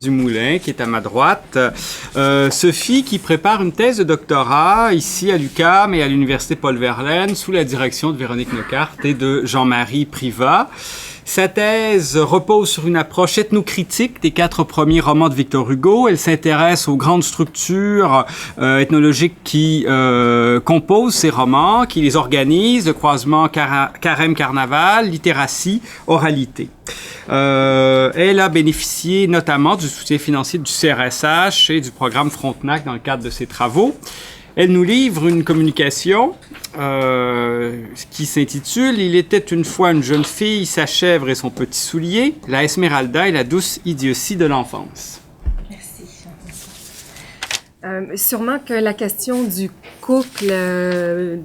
Dumoulin, qui est à ma droite. Sophie, qui prépare une thèse de doctorat ici à l'UQAM et à l'Université Paul Verlaine sous la direction de Véronique Lecarte et de Jean-Marie Privat. Sa thèse repose sur une approche ethnocritique des 4 premiers romans de Victor Hugo. Elle s'intéresse aux grandes structures ethnologiques qui composent ces romans, qui les organisent, le croisement carême-carnaval, littératie, oralité. Elle a bénéficié notamment du soutien financier du CRSH et du programme Frontenac dans le cadre de ses travaux. Elle nous livre une communication qui s'intitule « Il était une fois une jeune fille, sa chèvre et son petit soulier, la Esmeralda et la douce idiotie de l'enfance ». Merci. Sûrement que la question du couple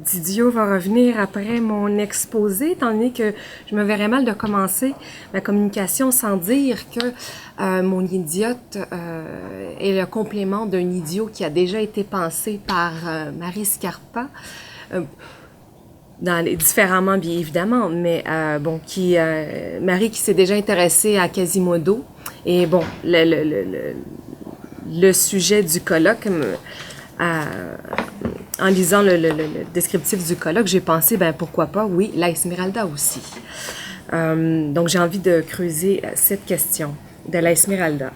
d'idiot va revenir après mon exposé, étant donné que je me verrais mal de commencer ma communication sans dire que mon idiote est le complément d'un idiot qui a déjà été pensé par Marie Scarpa, différemment bien évidemment, mais Marie qui s'est déjà intéressée à Quasimodo, et bon, le sujet du colloque, en lisant le descriptif du colloque, j'ai pensé, pourquoi pas, oui, la Esmeralda aussi. Donc, j'ai envie de creuser cette question de la Esmeralda.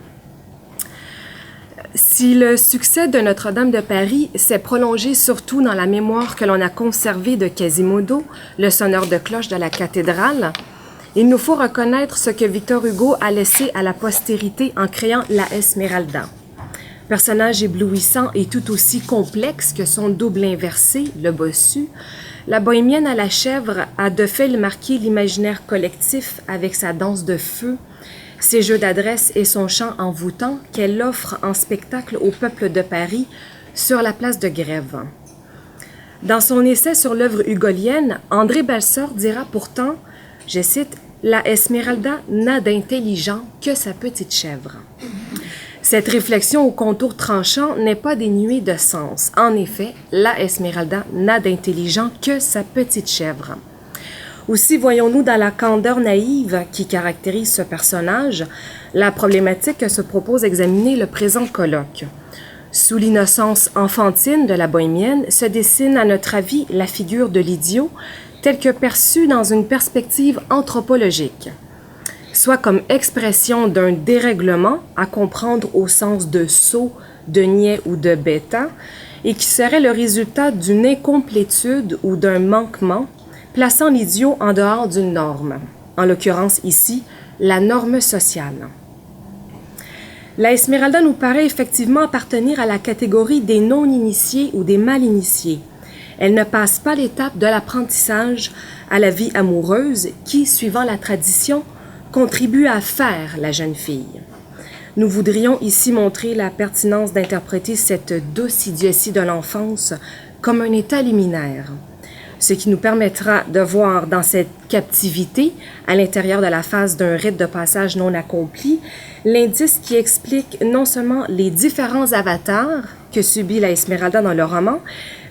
Si le succès de Notre-Dame de Paris s'est prolongé surtout dans la mémoire que l'on a conservée de Quasimodo, le sonneur de cloche de la cathédrale, il nous faut reconnaître ce que Victor Hugo a laissé à la postérité en créant la Esmeralda. Personnage éblouissant et tout aussi complexe que son double inversé, le bossu, la bohémienne à la chèvre a de fait marqué l'imaginaire collectif avec sa danse de feu, ses jeux d'adresse et son chant envoûtant qu'elle offre en spectacle au peuple de Paris sur la place de Grève. Dans son essai sur l'œuvre hugolienne, André Belsorte dira pourtant, je cite, « La Esmeralda n'a d'intelligent que sa petite chèvre ». Cette réflexion au contour tranchant n'est pas dénuée de sens. En effet, la Esmeralda n'a d'intelligent que sa petite chèvre. Aussi voyons-nous dans la candeur naïve qui caractérise ce personnage la problématique que se propose d'examiner le présent colloque. Sous l'innocence enfantine de la bohémienne se dessine à notre avis la figure de l'idiot telle que perçue dans une perspective anthropologique, soit comme expression d'un dérèglement à comprendre au sens de sot, de niais ou de bêta, et qui serait le résultat d'une incomplétude ou d'un manquement plaçant l'idiot en dehors d'une norme, en l'occurrence ici, la norme sociale. La Esmeralda nous paraît effectivement appartenir à la catégorie des non-initiés ou des mal-initiés. Elle ne passe pas l'étape de l'apprentissage à la vie amoureuse qui, suivant la tradition, contribue à faire la jeune fille. Nous voudrions ici montrer la pertinence d'interpréter cette douce idiotie de l'enfance comme un état liminaire, ce qui nous permettra de voir dans cette captivité, à l'intérieur de la phase d'un rite de passage non accompli, l'indice qui explique non seulement les différents avatars que subit la Esmeralda dans le roman,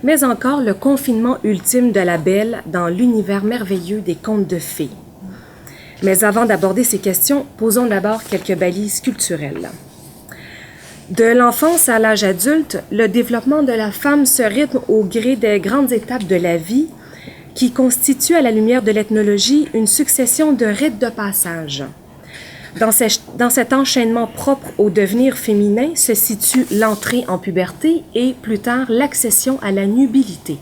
mais encore le confinement ultime de la belle dans l'univers merveilleux des contes de fées. Mais avant d'aborder ces questions, posons d'abord quelques balises culturelles. De l'enfance à l'âge adulte, le développement de la femme se rythme au gré des grandes étapes de la vie qui constituent à la lumière de l'ethnologie une succession de rites de passage. Dans cet enchaînement propre au devenir féminin se situe l'entrée en puberté et plus tard l'accession à la nubilité.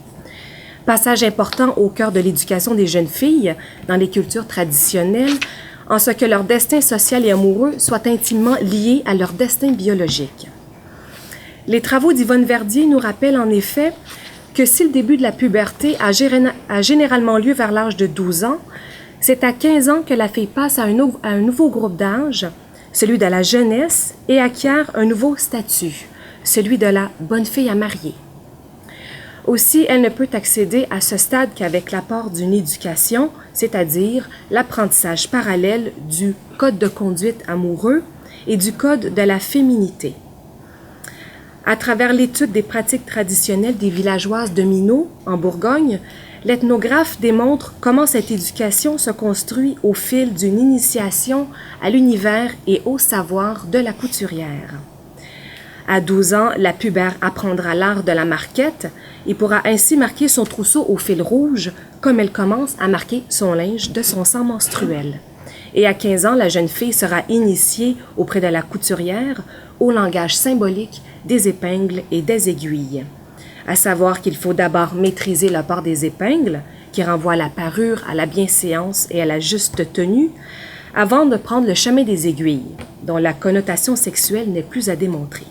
Passage important au cœur de l'éducation des jeunes filles dans les cultures traditionnelles, en ce que leur destin social et amoureux soit intimement lié à leur destin biologique. Les travaux d'Yvonne Verdier nous rappellent en effet que si le début de la puberté a généralement lieu vers l'âge de 12 ans, c'est à 15 ans que la fille passe à un nouveau groupe d'âge, celui de la jeunesse, et acquiert un nouveau statut, celui de la bonne fille à marier. Aussi, elle ne peut accéder à ce stade qu'avec l'apport d'une éducation, c'est-à-dire l'apprentissage parallèle du code de conduite amoureux et du code de la féminité. À travers l'étude des pratiques traditionnelles des villageoises de Minot, en Bourgogne, L'ethnographe démontre comment cette éducation se construit au fil d'une initiation à l'univers et au savoir de la couturière. À 12 ans, la pubère apprendra l'art de la marquette et pourra ainsi marquer son trousseau au fil rouge, comme elle commence à marquer son linge de son sang menstruel. Et à 15 ans, la jeune fille sera initiée auprès de la couturière au langage symbolique des épingles et des aiguilles. À savoir qu'il faut d'abord maîtriser le port des épingles, qui renvoie à la parure, à la bienséance et à la juste tenue, avant de prendre le chemin des aiguilles, dont la connotation sexuelle n'est plus à démontrer.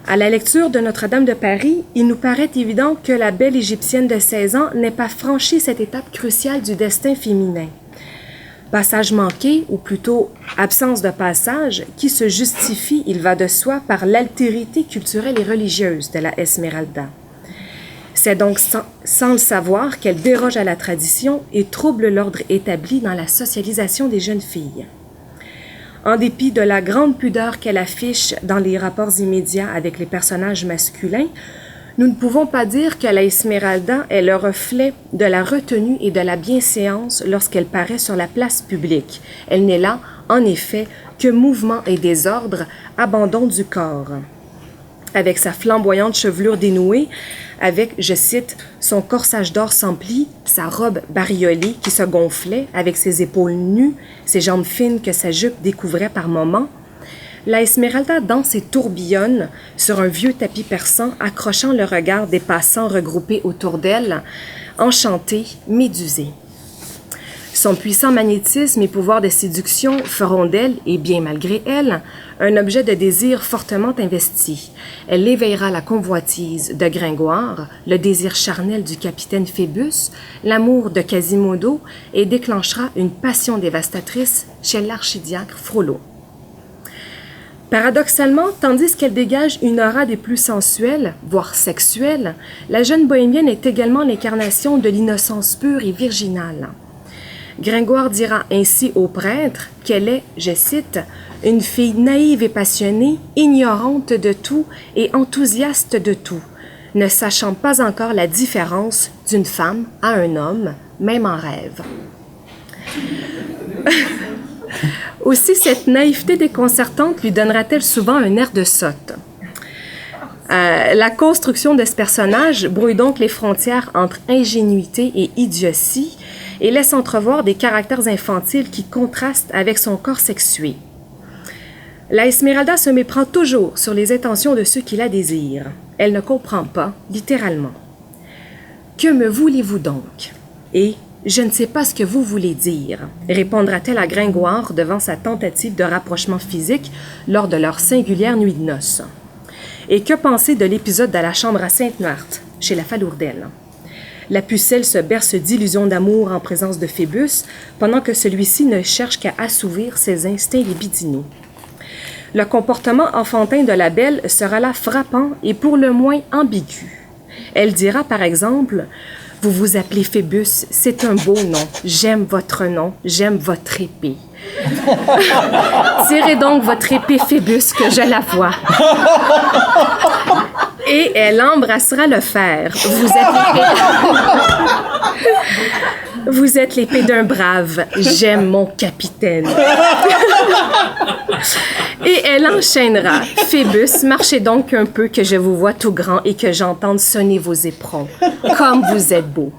À la lecture de Notre-Dame de Paris, il nous paraît évident que la belle Égyptienne de 16 ans n'ait pas franchi cette étape cruciale du destin féminin. Passage manqué, ou plutôt absence de passage, qui se justifie, il va de soi, par l'altérité culturelle et religieuse de la Esmeralda. C'est donc sans le savoir qu'elle déroge à la tradition et trouble l'ordre établi dans la socialisation des jeunes filles. En dépit de la grande pudeur qu'elle affiche dans les rapports immédiats avec les personnages masculins, nous ne pouvons pas dire que la Esmeralda est le reflet de la retenue et de la bienséance lorsqu'elle paraît sur la place publique. Elle n'est là, en effet, que mouvement et désordre, abandon du corps. Avec sa flamboyante chevelure dénouée, avec, je cite, son corsage d'or sans plis, sa robe bariolée qui se gonflait, avec ses épaules nues, ses jambes fines que sa jupe découvrait par moments, la Esmeralda danse et tourbillonne sur un vieux tapis persan, accrochant le regard des passants regroupés autour d'elle, enchantés, médusés. Son puissant magnétisme et pouvoir de séduction feront d'elle, et bien malgré elle, un objet de désir fortement investi. Elle éveillera la convoitise de Gringoire, le désir charnel du capitaine Phébus, l'amour de Quasimodo et déclenchera une passion dévastatrice chez l'archidiacre Frollo. Paradoxalement, tandis qu'elle dégage une aura des plus sensuelles, voire sexuelles, la jeune bohémienne est également l'incarnation de l'innocence pure et virginale. Gringoire dira ainsi au prêtre qu'elle est, je cite, « une fille naïve et passionnée, ignorante de tout et enthousiaste de tout, ne sachant pas encore la différence d'une femme à un homme, même en rêve. » Aussi, cette naïveté déconcertante lui donnera-t-elle souvent un air de sotte. La construction de ce personnage brouille donc les frontières entre ingénuité et idiotie et laisse entrevoir des caractères infantiles qui contrastent avec son corps sexué. La Esmeralda se méprend toujours sur les intentions de ceux qui la désirent. Elle ne comprend pas, littéralement. « Que me voulez-vous donc? » Et « Je ne sais pas ce que vous voulez dire », répondra-t-elle à Gringoire devant sa tentative de rapprochement physique lors de leur singulière nuit de noces. Et que penser de l'épisode de la chambre à Sainte-Marthe, chez la Falourdel? La pucelle se berce d'illusions d'amour en présence de Phébus, pendant que celui-ci ne cherche qu'à assouvir ses instincts libidinaux. Le comportement enfantin de la belle sera là frappant et pour le moins ambigu. Elle dira par exemple « Vous vous appelez Phébus, c'est un beau nom, j'aime votre nom, j'aime votre épée. Tirez donc votre épée, Phébus, que je la vois. » Et elle embrassera le fer. Vous êtes l'épée d'un brave. J'aime mon capitaine. Et elle enchaînera. Phébus, marchez donc un peu que je vous vois tout grand et que j'entende sonner vos éperons. Comme vous êtes beau.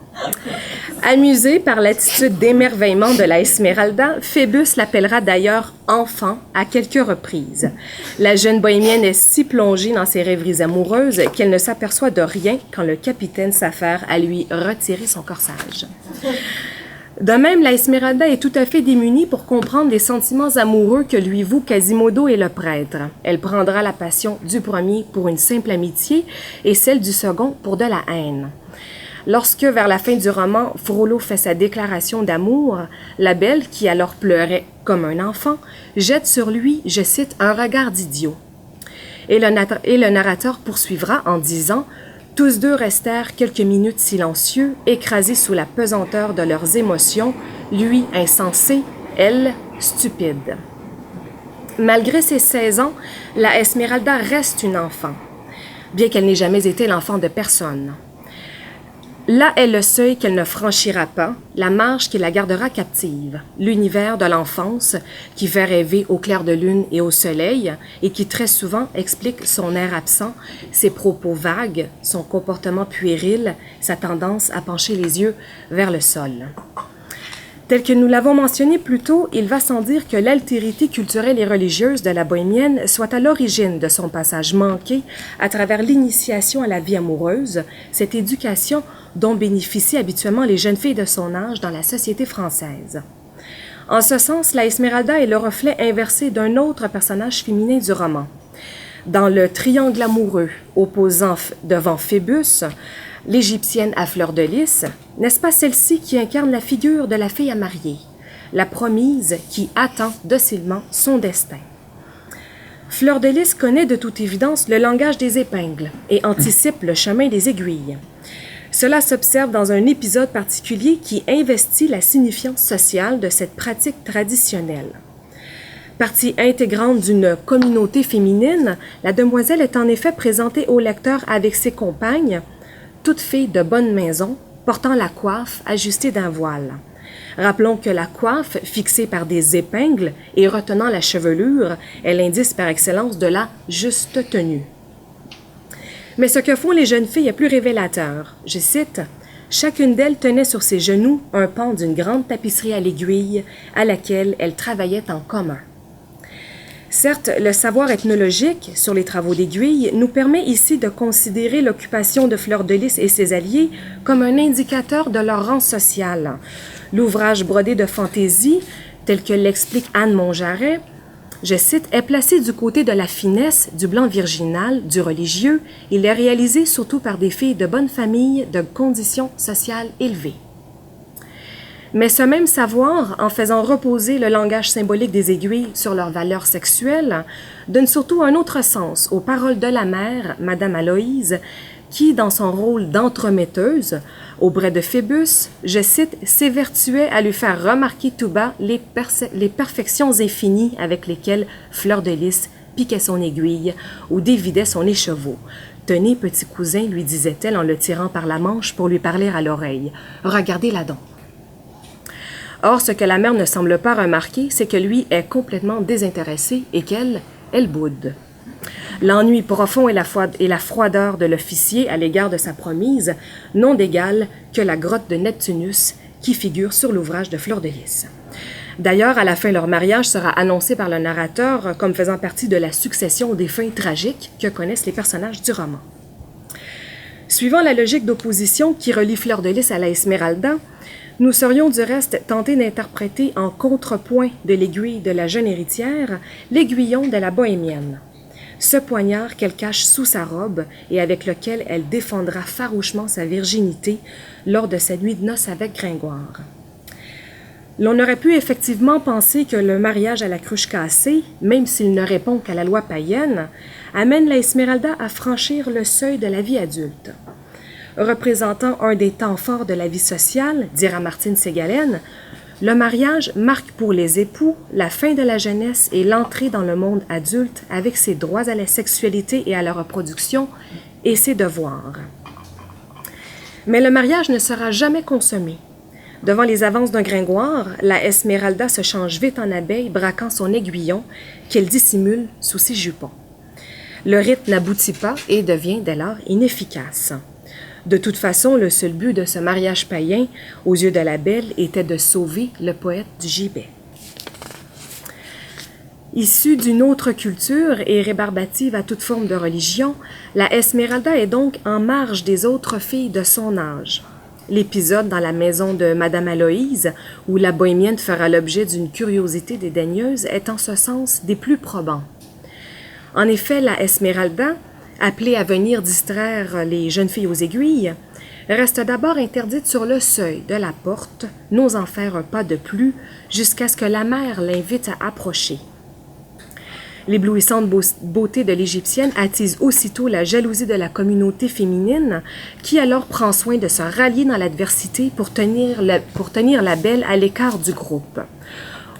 Amusé par l'attitude d'émerveillement de la Esmeralda, Phébus l'appellera d'ailleurs « enfant » à quelques reprises. La jeune bohémienne est si plongée dans ses rêveries amoureuses qu'elle ne s'aperçoit de rien quand le capitaine s'affaire à lui retirer son corsage. De même, la Esmeralda est tout à fait démunie pour comprendre les sentiments amoureux que lui vouent Quasimodo et le prêtre. Elle prendra la passion du premier pour une simple amitié et celle du second pour de la haine. Lorsque, vers la fin du roman, Frollo fait sa déclaration d'amour, la belle, qui alors pleurait comme un enfant, jette sur lui, je cite, un regard d'idiot. Et le narrateur poursuivra en disant « Tous deux restèrent quelques minutes silencieux, écrasés sous la pesanteur de leurs émotions, lui insensé, elle stupide. » Malgré ses 16 ans, la Esmeralda reste une enfant, bien qu'elle n'ait jamais été l'enfant de personne. Là est le seuil qu'elle ne franchira pas, la marche qui la gardera captive, l'univers de l'enfance qui fait rêver au clair de lune et au soleil et qui très souvent explique son air absent, ses propos vagues, son comportement puéril, sa tendance à pencher les yeux vers le sol. Tel que nous l'avons mentionné plus tôt, il va sans dire que l'altérité culturelle et religieuse de la bohémienne soit à l'origine de son passage manqué à travers l'initiation à la vie amoureuse, cette éducation dont bénéficient habituellement les jeunes filles de son âge dans la société française. En ce sens, la Esmeralda est le reflet inversé d'un autre personnage féminin du roman. Dans le triangle amoureux opposant devant Phébus, l'Égyptienne à fleur de lys, n'est-ce pas celle-ci qui incarne la figure de la fille à marier, la promise qui attend docilement son destin? Fleur de lys connaît de toute évidence le langage des épingles et anticipe le chemin des aiguilles. Cela s'observe dans un épisode particulier qui investit la signifiance sociale de cette pratique traditionnelle. Partie intégrante d'une communauté féminine, la demoiselle est en effet présentée au lecteur avec ses compagnes, toutes filles de bonne maison, portant la coiffe ajustée d'un voile. Rappelons que la coiffe, fixée par des épingles et retenant la chevelure, est l'indice par excellence de la juste tenue. Mais ce que font les jeunes filles est plus révélateur. Je cite, « Chacune d'elles tenait sur ses genoux un pan d'une grande tapisserie à l'aiguille à laquelle elles travaillaient en commun. » Certes, le savoir ethnologique sur les travaux d'aiguille nous permet ici de considérer l'occupation de Fleur de Lys et ses alliés comme un indicateur de leur rang social. L'ouvrage brodé de fantaisie, tel que l'explique Anne Monjaret, je cite, « est placé du côté de la finesse, du blanc virginal, du religieux. Il est réalisé surtout par des filles de bonne famille, de conditions sociales élevées. » Mais ce même savoir, en faisant reposer le langage symbolique des aiguilles sur leur valeur sexuelle, donne surtout un autre sens aux paroles de la mère, Madame Aloïse, qui, dans son rôle d'entremetteuse, auprès de Phébus, je cite, « s'évertuait à lui faire remarquer tout bas les perfections infinies avec lesquelles Fleur de Lys piquait son aiguille ou dévidait son écheveau. Tenez, petit cousin, lui disait-elle en le tirant par la manche pour lui parler à l'oreille. Regardez-la donc. » Or, ce que la mère ne semble pas remarquer, c'est que lui est complètement désintéressé et qu'elle, elle boude. L'ennui profond et la froideur de l'officier à l'égard de sa promise n'ont d'égal que la grotte de Neptunus qui figure sur l'ouvrage de Fleur de Lys. D'ailleurs, à la fin, leur mariage sera annoncé par le narrateur comme faisant partie de la succession des fins tragiques que connaissent les personnages du roman. Suivant la logique d'opposition qui relie Fleur de Lys à la Esmeralda, nous serions du reste tentés d'interpréter en contrepoint de l'aiguille de la jeune héritière l'aiguillon de la bohémienne, ce poignard qu'elle cache sous sa robe et avec lequel elle défendra farouchement sa virginité lors de sa nuit de noces avec Gringoire. L'on aurait pu effectivement penser que le mariage à la cruche cassée, même s'il ne répond qu'à la loi païenne, amène la Esmeralda à franchir le seuil de la vie adulte. Représentant un des temps forts de la vie sociale, dira Martine Ségalen, le mariage marque pour les époux la fin de la jeunesse et l'entrée dans le monde adulte avec ses droits à la sexualité et à la reproduction et ses devoirs. Mais le mariage ne sera jamais consommé. Devant les avances d'un Gringoire, la Esmeralda se change vite en abeille, braquant son aiguillon qu'elle dissimule sous ses jupons. Le rite n'aboutit pas et devient dès lors inefficace. De toute façon, le seul but de ce mariage païen, aux yeux de la belle, était de sauver le poète du gibet. Issue d'une autre culture et rébarbative à toute forme de religion, la Esmeralda est donc en marge des autres filles de son âge. L'épisode dans la maison de Madame Aloïse, où la bohémienne fera l'objet d'une curiosité dédaigneuse, est en ce sens des plus probants. En effet, la Esmeralda, appelée à venir distraire les jeunes filles aux aiguilles, reste d'abord interdite sur le seuil de la porte, n'osant faire un pas de plus, jusqu'à ce que la mère l'invite à approcher. L'éblouissante beauté de l'Égyptienne attise aussitôt la jalousie de la communauté féminine, qui alors prend soin de se rallier dans l'adversité pour tenir la belle à l'écart du groupe.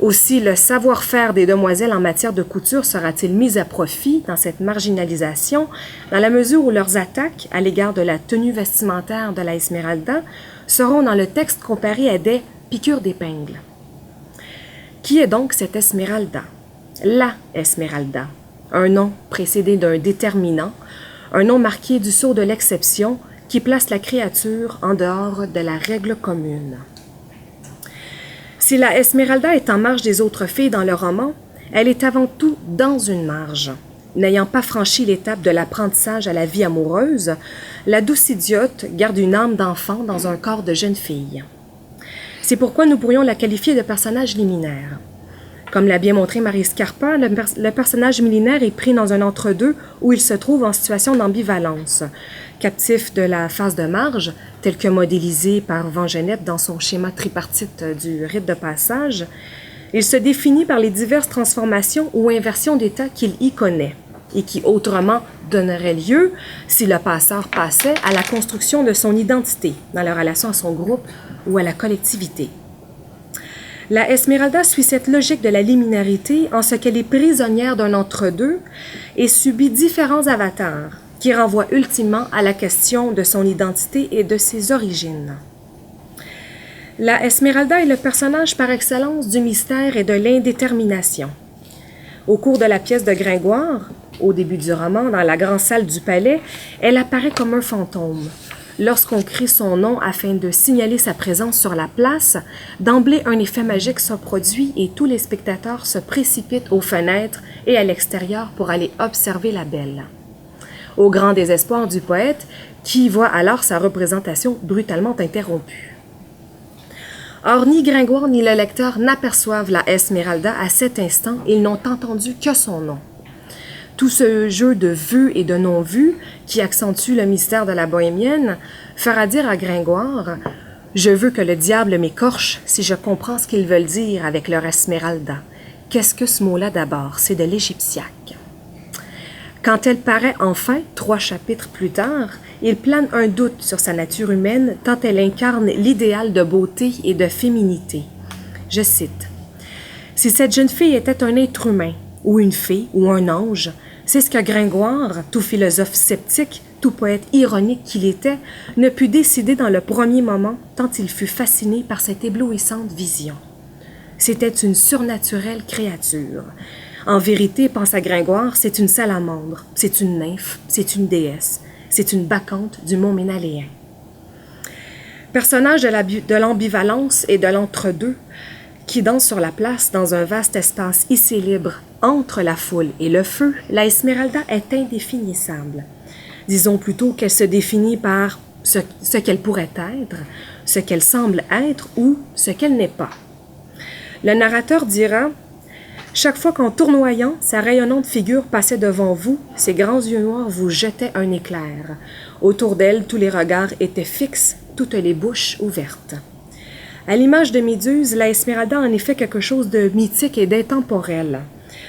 Aussi, le savoir-faire des demoiselles en matière de couture sera-t-il mis à profit dans cette marginalisation, dans la mesure où leurs attaques à l'égard de la tenue vestimentaire de la Esmeralda seront dans le texte comparées à des piqûres d'épingle. Qui est donc cette Esmeralda? La Esmeralda, un nom précédé d'un déterminant, un nom marqué du sceau de l'exception qui place la créature en dehors de la règle commune. Si la Esmeralda est en marge des autres filles dans le roman, elle est avant tout dans une marge. N'ayant pas franchi l'étape de l'apprentissage à la vie amoureuse, la douce idiote garde une âme d'enfant dans un corps de jeune fille. C'est pourquoi nous pourrions la qualifier de personnage liminaire. Comme l'a bien montré Marie Scarpa, le personnage millénaire est pris dans un entre-deux où il se trouve en situation d'ambivalence. Captif de la phase de marge, telle que modélisée par Vangenette dans son schéma tripartite du rite de passage, il se définit par les diverses transformations ou inversions d'état qu'il y connaît et qui autrement donneraient lieu, si le passeur passait, à la construction de son identité dans la relation à son groupe ou à la collectivité. La Esmeralda suit cette logique de la liminarité en ce qu'elle est prisonnière d'un entre-deux et subit différents avatars qui renvoient ultimement à la question de son identité et de ses origines. La Esmeralda est le personnage par excellence du mystère et de l'indétermination. Au cours de la pièce de Gringoire, au début du roman, dans la grande salle du palais, elle apparaît comme un fantôme. Lorsqu'on crie son nom afin de signaler sa présence sur la place, d'emblée un effet magique se produit et tous les spectateurs se précipitent aux fenêtres et à l'extérieur pour aller observer la belle. Au grand désespoir du poète, qui voit alors sa représentation brutalement interrompue. Or, ni Gringoire ni le lecteur n'aperçoivent la Esmeralda à cet instant, ils n'ont entendu que son nom. Tout ce jeu de vue et de non-vue, qui accentue le mystère de la bohémienne, fera dire à Gringoire « Je veux que le diable m'écorche si je comprends ce qu'ils veulent dire avec leur Esmeralda. Qu'est-ce que ce mot-là d'abord? C'est de l'égyptiaque. » Quand elle paraît enfin, 3 chapitres plus tard, il plane un doute sur sa nature humaine tant elle incarne l'idéal de beauté et de féminité. Je cite « Si cette jeune fille était un être humain, ou une fée, ou un ange, c'est ce que Gringoire, tout philosophe sceptique, tout poète ironique qu'il était, ne put décider dans le premier moment tant il fut fasciné par cette éblouissante vision. C'était une surnaturelle créature. En vérité, pensa Gringoire, c'est une salamandre, c'est une nymphe, c'est une déesse, c'est une bacchante du mont Ménaléen. Personnage de l'ambivalence et de l'entre-deux, qui danse sur la place dans un vaste espace ici libre entre la foule et le feu, la Esmeralda est indéfinissable. Disons plutôt qu'elle se définit par ce qu'elle pourrait être, ce qu'elle semble être ou ce qu'elle n'est pas. Le narrateur dira « Chaque fois qu'en tournoyant, sa rayonnante figure passait devant vous, ses grands yeux noirs vous jetaient un éclair. Autour d'elle, tous les regards étaient fixes, toutes les bouches ouvertes. » À l'image de Méduse, la Esmeralda a en effet quelque chose de mythique et d'intemporel.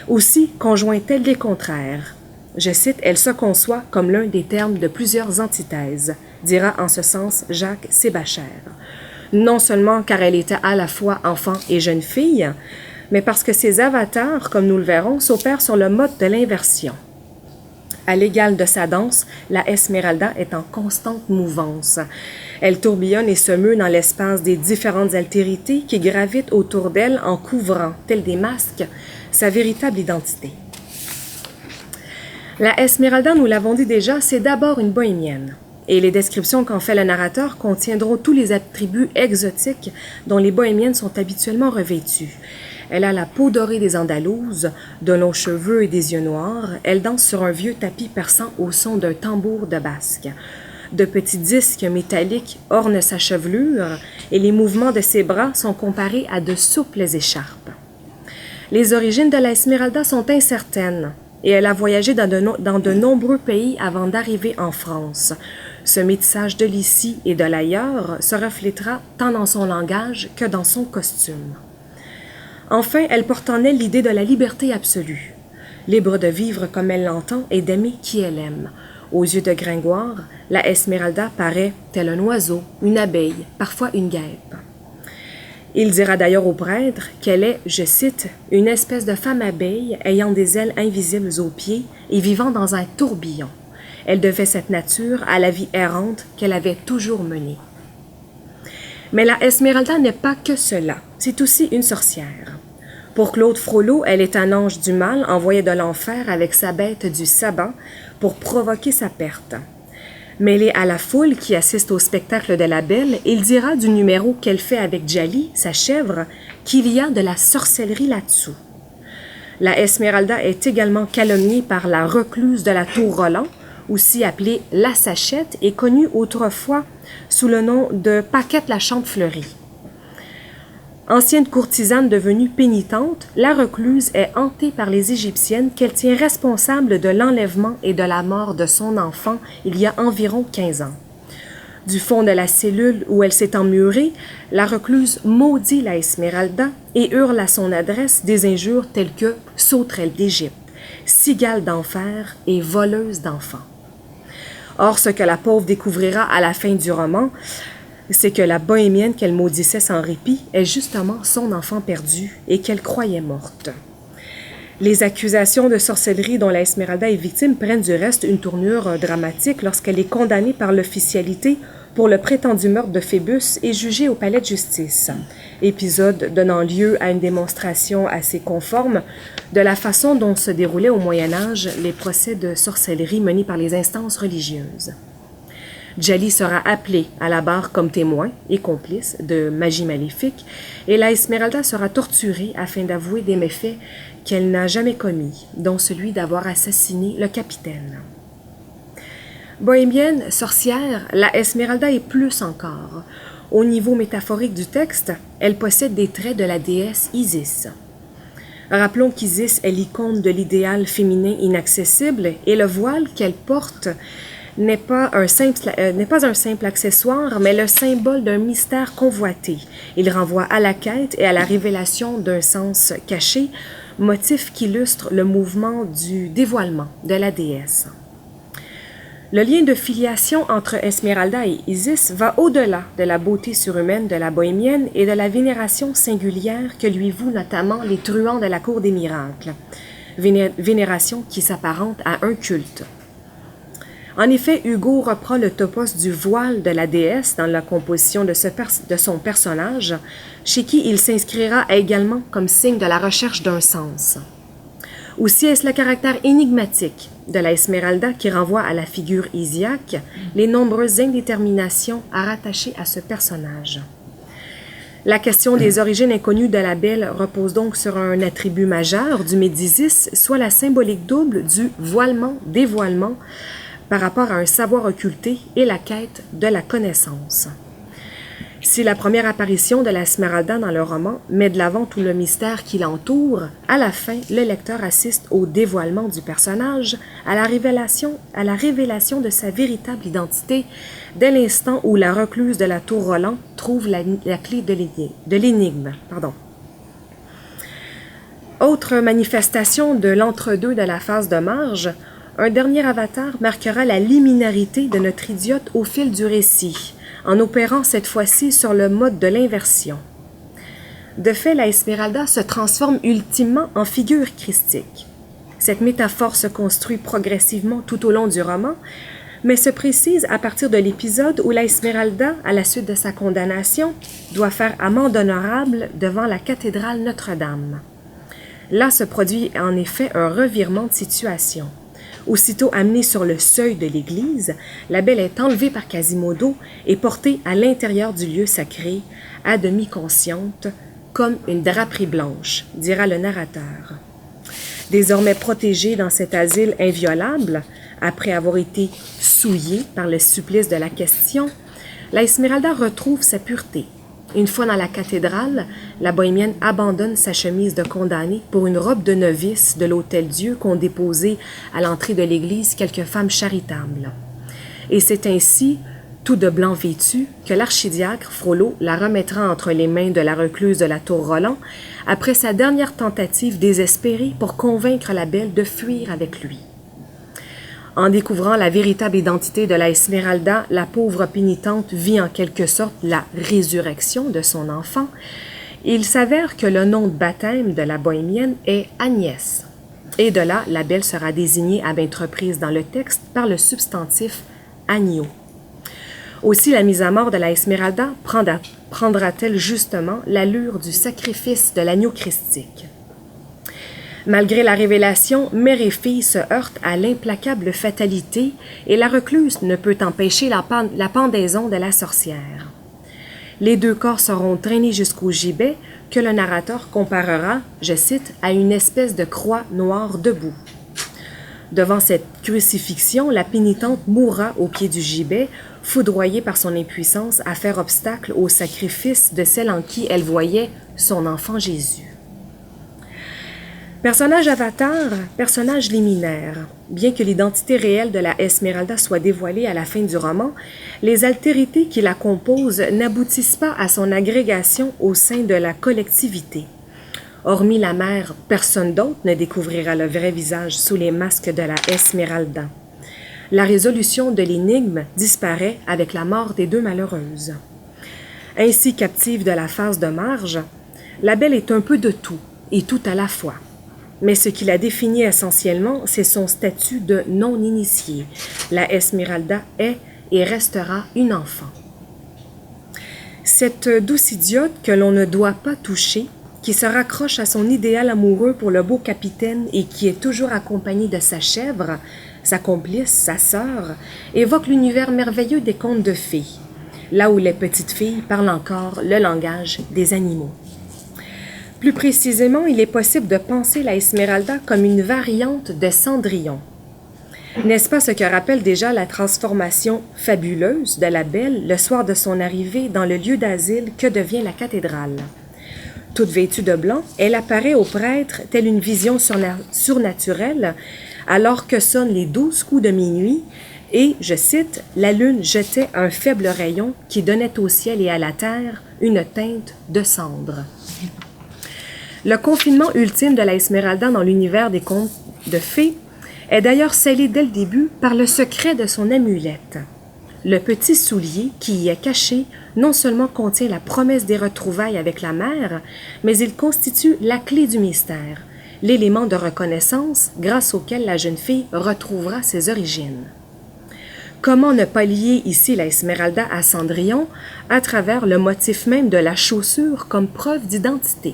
Aussi conjoint-elle les contraires. Je cite, « Elle se conçoit comme l'un des termes de plusieurs antithèses », dira en ce sens Jacques Sébachère. Non seulement car elle était à la fois enfant et jeune fille, mais parce que ses avatars, comme nous le verrons, s'opèrent sur le mode de l'inversion. À l'égal de sa danse, la Esmeralda est en constante mouvance. Elle tourbillonne et se meut dans l'espace des différentes altérités qui gravitent autour d'elle en couvrant, tels des masques, sa véritable identité. La Esmeralda, nous l'avons dit déjà, c'est d'abord une bohémienne. Et les descriptions qu'en fait le narrateur contiendront tous les attributs exotiques dont les bohémiennes sont habituellement revêtues. Elle a la peau dorée des Andalouses, de longs cheveux et des yeux noirs. Elle danse sur un vieux tapis perçant au son d'un tambour de basque. De petits disques métalliques ornent sa chevelure et les mouvements de ses bras sont comparés à de souples écharpes. Les origines de la Esmeralda sont incertaines et elle a voyagé dans de nombreux pays avant d'arriver en France. Ce métissage de l'ici et de l'ailleurs se reflétera tant dans son langage que dans son costume. Enfin, elle porte en elle l'idée de la liberté absolue, libre de vivre comme elle l'entend et d'aimer qui elle aime. Aux yeux de Gringoire, la Esmeralda paraît tel un oiseau, une abeille, parfois une guêpe. Il dira d'ailleurs au prêtre qu'elle est, je cite, « une espèce de femme abeille ayant des ailes invisibles aux pieds et vivant dans un tourbillon. Elle devait cette nature à la vie errante qu'elle avait toujours menée. » Mais la Esmeralda n'est pas que cela, c'est aussi une sorcière. Pour Claude Frollo, elle est un ange du mal envoyé de l'enfer avec sa bête du sabbat pour provoquer sa perte. Mêlé à la foule qui assiste au spectacle de la belle, il dira du numéro qu'elle fait avec Djali, sa chèvre, qu'il y a de la sorcellerie là-dessous. La Esmeralda est également calomniée par la recluse de la Tour Roland, aussi appelée la Sachette, et connue autrefois sous le nom de Paquette la Chantefleurie. Ancienne courtisane devenue pénitente, la recluse est hantée par les Égyptiennes qu'elle tient responsable de l'enlèvement et de la mort de son enfant il y a environ 15 ans. Du fond de la cellule où elle s'est emmurée, la recluse maudit la Esmeralda et hurle à son adresse des injures telles que « sauterelle d'Égypte »,« cigale d'enfer » et « voleuse d'enfants ». Or, ce que la pauvre découvrira à la fin du roman, c'est que la bohémienne qu'elle maudissait sans répit est justement son enfant perdu et qu'elle croyait morte. Les accusations de sorcellerie dont la Esmeralda est victime prennent du reste une tournure dramatique lorsqu'elle est condamnée par l'officialité pour le prétendu meurtre de Phébus et jugée au palais de justice. Épisode donnant lieu à une démonstration assez conforme de la façon dont se déroulaient au Moyen Âge les procès de sorcellerie menés par les instances religieuses. Djali sera appelée à la barre comme témoin et complice de magie maléfique et la Esmeralda sera torturée afin d'avouer des méfaits qu'elle n'a jamais commis, dont celui d'avoir assassiné le capitaine. Bohémienne, sorcière, la Esmeralda est plus encore. Au niveau métaphorique du texte, elle possède des traits de la déesse Isis. Rappelons qu'Isis est l'icône de l'idéal féminin inaccessible et le voile qu'elle porte n'est pas un simple accessoire, mais le symbole d'un mystère convoité. Il renvoie à la quête et à la révélation d'un sens caché, motif qui illustre le mouvement du dévoilement de la déesse. Le lien de filiation entre Esmeralda et Isis va au-delà de la beauté surhumaine de la bohémienne et de la vénération singulière que lui vouent notamment les truands de la cour des miracles, vénération qui s'apparente à un culte. En effet, Hugo reprend le topos du voile de la déesse dans la composition de son personnage, chez qui il s'inscrira également comme signe de la recherche d'un sens. Aussi est-ce le caractère énigmatique de la Esmeralda qui renvoie à la figure Isiaque les nombreuses indéterminations à rattacher à ce personnage. La question des origines inconnues de la belle repose donc sur un attribut majeur du médisis, soit la symbolique double du voilement-dévoilement, par rapport à un savoir occulté et la quête de la connaissance. Si la première apparition de la Esmeralda dans le roman met de l'avant tout le mystère qui l'entoure, à la fin, le lecteur assiste au dévoilement du personnage, à la révélation de sa véritable identité, dès l'instant où la recluse de la Tour Roland trouve la clé de l'énigme. Autre manifestation de l'entre-deux de la phase de marge, un dernier avatar marquera la liminarité de notre idiote au fil du récit, en opérant cette fois-ci sur le mode de l'inversion. De fait, la Esmeralda se transforme ultimement en figure christique. Cette métaphore se construit progressivement tout au long du roman, mais se précise à partir de l'épisode où la Esmeralda, à la suite de sa condamnation, doit faire amende honorable devant la cathédrale Notre-Dame. Là se produit en effet un revirement de situation. Aussitôt amenée sur le seuil de l'église, la belle est enlevée par Quasimodo et portée à l'intérieur du lieu sacré, à demi consciente, comme une draperie blanche, dira le narrateur. Désormais protégée dans cet asile inviolable, après avoir été souillée par le supplice de la question, la Esmeralda retrouve sa pureté. Une fois dans la cathédrale, la bohémienne abandonne sa chemise de condamnée pour une robe de novice de l'Hôtel-Dieu qu'ont déposée à l'entrée de l'église quelques femmes charitables. Et c'est ainsi, tout de blanc vêtu, que l'archidiacre Frollo la remettra entre les mains de la recluse de la Tour Roland après sa dernière tentative désespérée pour convaincre la belle de fuir avec lui. En découvrant la véritable identité de la Esmeralda, la pauvre pénitente vit en quelque sorte la résurrection de son enfant Il s'avère que le nom de baptême de la bohémienne est Agnès. Et de là, la belle sera désignée à maintes reprises dans le texte par le substantif agneau. Aussi, la mise à mort de la Esmeralda prendra-t-elle justement l'allure du sacrifice de l'agneau christique. Malgré la révélation, mère et fille se heurtent à l'implacable fatalité et la recluse ne peut empêcher la pendaison de la sorcière. Les deux corps seront traînés jusqu'au gibet que le narrateur comparera, je cite, à une espèce de croix noire debout. Devant cette crucifixion, la pénitente mourra au pied du gibet, foudroyée par son impuissance à faire obstacle au sacrifice de celle en qui elle voyait son enfant Jésus. Personnage avatar, personnage liminaire. Bien que l'identité réelle de la Esmeralda soit dévoilée à la fin du roman, les altérités qui la composent n'aboutissent pas à son agrégation au sein de la collectivité. Hormis la mère, personne d'autre ne découvrira le vrai visage sous les masques de la Esmeralda. La résolution de l'énigme disparaît avec la mort des deux malheureuses. Ainsi captive de la phase de marge, la belle est un peu de tout, et tout à la fois. Mais ce qui la définit essentiellement, c'est son statut de non-initiée. La Esmeralda est et restera une enfant. Cette douce idiote que l'on ne doit pas toucher, qui se raccroche à son idéal amoureux pour le beau capitaine et qui est toujours accompagnée de sa chèvre, sa complice, sa sœur, évoque l'univers merveilleux des contes de fées, là où les petites filles parlent encore le langage des animaux. Plus précisément, il est possible de penser la Esmeralda comme une variante de Cendrillon. N'est-ce pas ce que rappelle déjà la transformation fabuleuse de la belle le soir de son arrivée dans le lieu d'asile que devient la cathédrale? Toute vêtue de blanc, elle apparaît au prêtre telle une vision surnaturelle, alors que sonnent les 12 coups de minuit et, je cite, « la lune jetait un faible rayon qui donnait au ciel et à la terre une teinte de cendre ». Le confinement ultime de la Esmeralda dans l'univers des contes de fées est d'ailleurs scellé dès le début par le secret de son amulette. Le petit soulier qui y est caché non seulement contient la promesse des retrouvailles avec la mère, mais il constitue la clé du mystère, l'élément de reconnaissance grâce auquel la jeune fille retrouvera ses origines. Comment ne pas lier ici la Esmeralda à Cendrillon à travers le motif même de la chaussure comme preuve d'identité?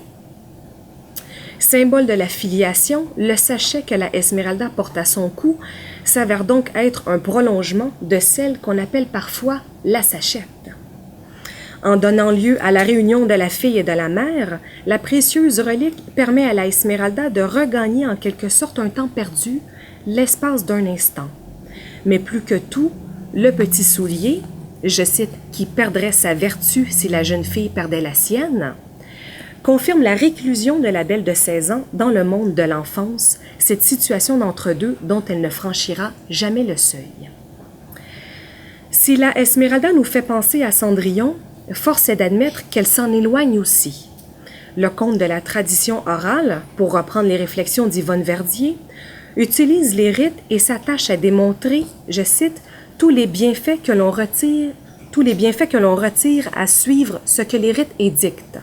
Symbole de la filiation, le sachet que la Esmeralda porte à son cou s'avère donc être un prolongement de celle qu'on appelle parfois la sachette. En donnant lieu à la réunion de la fille et de la mère, la précieuse relique permet à la Esmeralda de regagner en quelque sorte un temps perdu, l'espace d'un instant. Mais plus que tout, le petit soulier, je cite, qui perdrait sa vertu si la jeune fille perdait la sienne, confirme la réclusion de la belle de 16 ans dans le monde de l'enfance, cette situation d'entre-deux dont elle ne franchira jamais le seuil. Si la Esmeralda nous fait penser à Cendrillon, force est d'admettre qu'elle s'en éloigne aussi. Le conte de la tradition orale, pour reprendre les réflexions d'Yvonne Verdier, utilise les rites et s'attache à démontrer, je cite, tous les bienfaits que l'on retire à suivre ce que les rites édictent.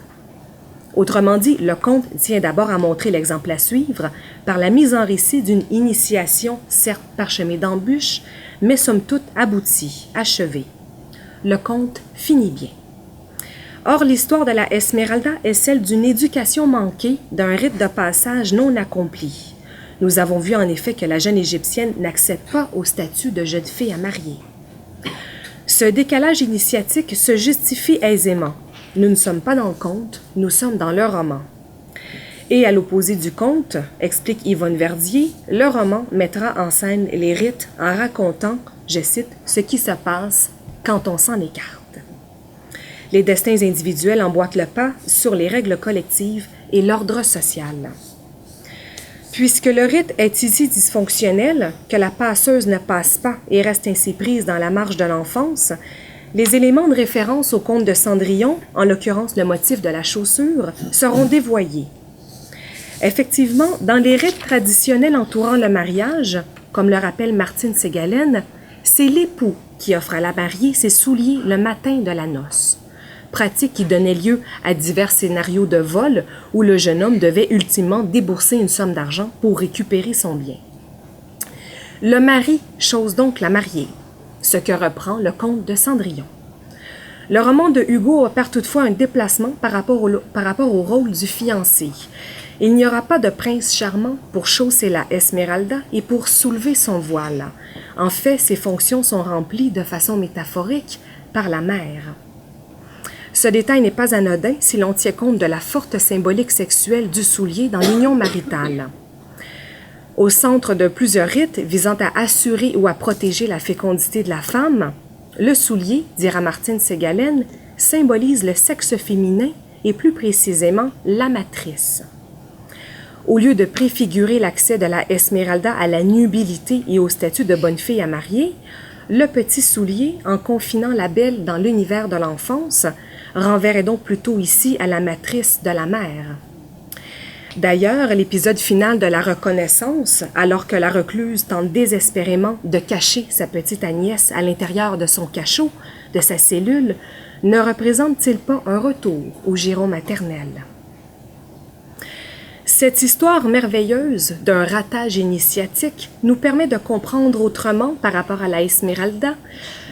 Autrement dit, le conte tient d'abord à montrer l'exemple à suivre par la mise en récit d'une initiation, certes parsemée d'embûches, mais somme toute aboutie, achevée. Le conte finit bien. Or, l'histoire de la Esmeralda est celle d'une éducation manquée, d'un rite de passage non accompli. Nous avons vu en effet que la jeune Égyptienne n'accède pas au statut de jeune fille à marier. Ce décalage initiatique se justifie aisément. Nous ne sommes pas dans le conte, nous sommes dans le roman. Et à l'opposé du conte, explique Yvonne Verdier, le roman mettra en scène les rites en racontant, je cite, ce qui se passe quand on s'en écarte. Les destins individuels emboîtent le pas sur les règles collectives et l'ordre social. Puisque le rite est ici dysfonctionnel, que la passeuse ne passe pas et reste ainsi prise dans la marge de l'enfance, les éléments de référence au conte de Cendrillon, en l'occurrence le motif de la chaussure, seront dévoyés. Effectivement, dans les rites traditionnels entourant le mariage, comme le rappelle Martine Ségalen, c'est l'époux qui offre à la mariée ses souliers le matin de la noce. pratique qui donnait lieu à divers scénarios de vol où le jeune homme devait ultimement débourser une somme d'argent pour récupérer son bien. Le mari chose donc la mariée, ce que reprend le conte de Cendrillon. Le roman de Hugo opère toutefois un déplacement par rapport au rôle du fiancé. Il n'y aura pas de prince charmant pour chausser la Esmeralda et pour soulever son voile. En fait, ses fonctions sont remplies de façon métaphorique par la mère. Ce détail n'est pas anodin si l'on tient compte de la forte symbolique sexuelle du soulier dans l'union maritale. Au centre de plusieurs rites visant à assurer ou à protéger la fécondité de la femme, le soulier, dira Martine Segalen, symbolise le sexe féminin et plus précisément la matrice. Au lieu de préfigurer l'accès de la Esmeralda à la nubilité et au statut de bonne fille à marier, le petit soulier, en confinant la belle dans l'univers de l'enfance, renverrait donc plutôt ici à la matrice de la mère. D'ailleurs, l'épisode final de la reconnaissance, alors que la recluse tente désespérément de cacher sa petite Agnès à l'intérieur de son cachot, de sa cellule, ne représente-t-il pas un retour au giron maternel? Cette histoire merveilleuse d'un ratage initiatique nous permet de comprendre autrement, par rapport à la Esmeralda,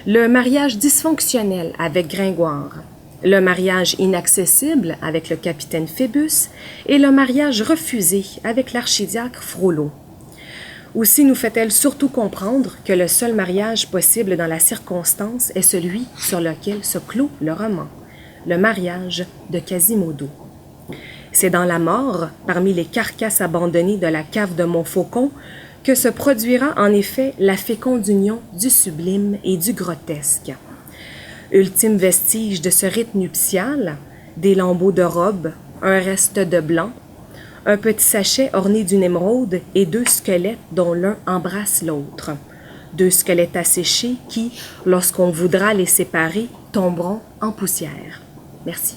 le mariage dysfonctionnel avec Gringoire, le mariage inaccessible avec le capitaine Phébus et le mariage refusé avec l'archidiacre Frollo. Aussi nous fait-elle surtout comprendre que le seul mariage possible dans la circonstance est celui sur lequel se clôt le roman, le mariage de Quasimodo. C'est dans la mort, parmi les carcasses abandonnées de la cave de Montfaucon, que se produira en effet la féconde union du sublime et du grotesque. Ultime vestige de ce rite nuptial, des lambeaux de robe, un reste de blanc, un petit sachet orné d'une émeraude et deux squelettes dont l'un embrasse l'autre. Deux squelettes asséchés qui, lorsqu'on voudra les séparer, tomberont en poussière. Merci.